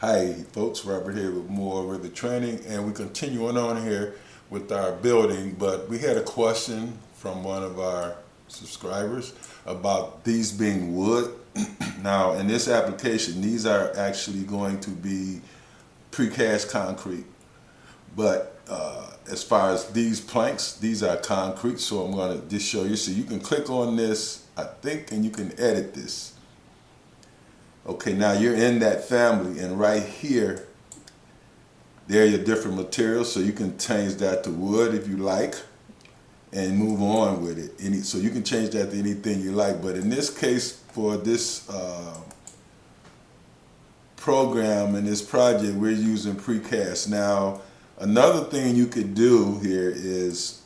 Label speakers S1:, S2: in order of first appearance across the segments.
S1: Hi folks, Robert here with more Revit training, and we're continuing on here with our building, but we had a question from one of our subscribers about these being wood. Now in this application, these are actually going to be precast concrete, but as far as these planks, these are concrete, so I'm going to just show you. So you can click on this, I think, and you can edit this. Okay, now you're in that family, and right here, there are your different materials, so you can change that to wood if you like, and move on with it. So you can change that to anything you like, but in this case, for this program and this project, we're using precast. Now, another thing you could do here is,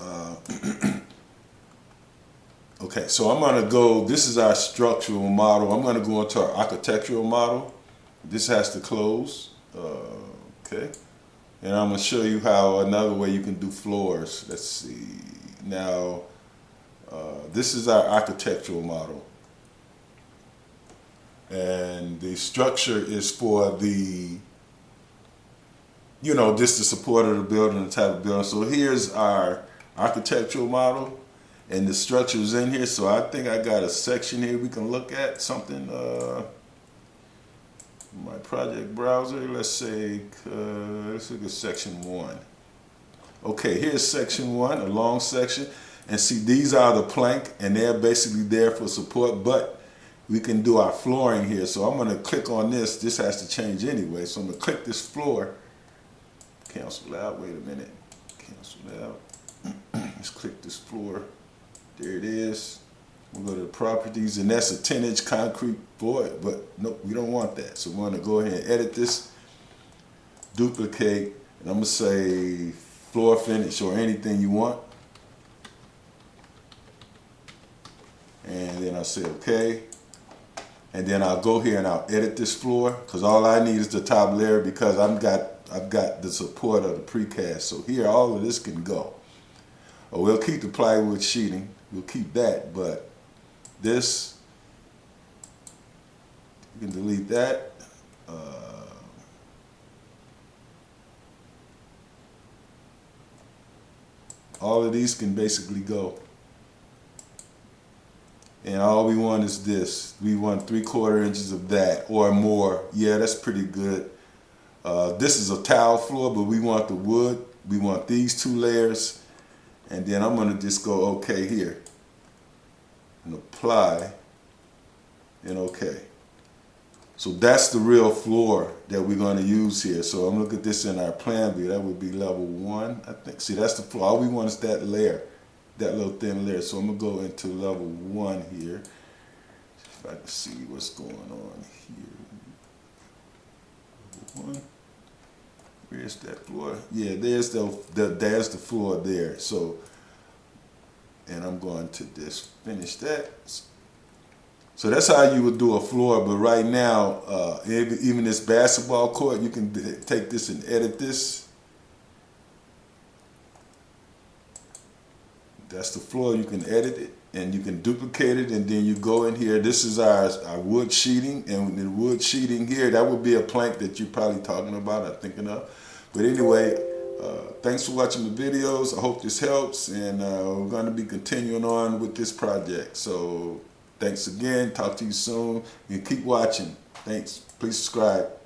S1: okay, so I'm going to go, this is our structural model. I'm going to go into our architectural model. This has to close, okay. And I'm going to show you how another way you can do floors. Let's see. Now, this is our architectural model. And the structure is for the, just the support of the building, the type of building. So here's our architectural model. And the structure is in here, so I think I got a section here we can look at something. My project browser, let's look at section 1. Okay, here's section 1, a long section. And see, these are the plank, and they're basically there for support, but we can do our flooring here. So I'm gonna click on this. This has to change anyway, so I'm gonna click this floor. Cancel out, wait a minute. Cancel out. Let's click this floor. There it is. We'll go to the properties, and that's a 10-inch concrete floor, but nope, we don't want that. So we're gonna go ahead and edit this, duplicate, and I'm gonna say floor finish or anything you want. And then I'll say okay. And then I'll go here and I'll edit this floor, because all I need is the top layer, because I've got the support of the precast. So here all of this can go. Or we'll keep the plywood sheeting. We'll keep that, but this, you can delete that. All of these can basically go. And all we want is this. We want 3/4 inches of that or more. Yeah, that's pretty good. This is a tile floor, but we want the wood. We want these 2 layers. And then I'm going to just go okay here and apply and okay. So that's the real floor that we're going to use here. So I'm looking at this in our plan view. That would be level 1, I think. See, that's the floor. All we want is that layer, that little thin layer. So I'm going to go into level 1 here. If I can see what's going on here. Level 1. Where's that floor? Yeah, there's the floor there. So, and I'm going to just finish that. So that's how you would do a floor. But right now, even this basketball court, you can take this and edit this. That's the floor. You can edit it and you can duplicate it, and then you go in here. This is our wood sheeting, and the wood sheeting here, that would be a plank that you're probably talking about or thinking of. But anyway, thanks for watching the videos. I hope this helps, and we're going to be continuing on with this project. So thanks again. Talk to you soon, and keep watching. Thanks. Please subscribe.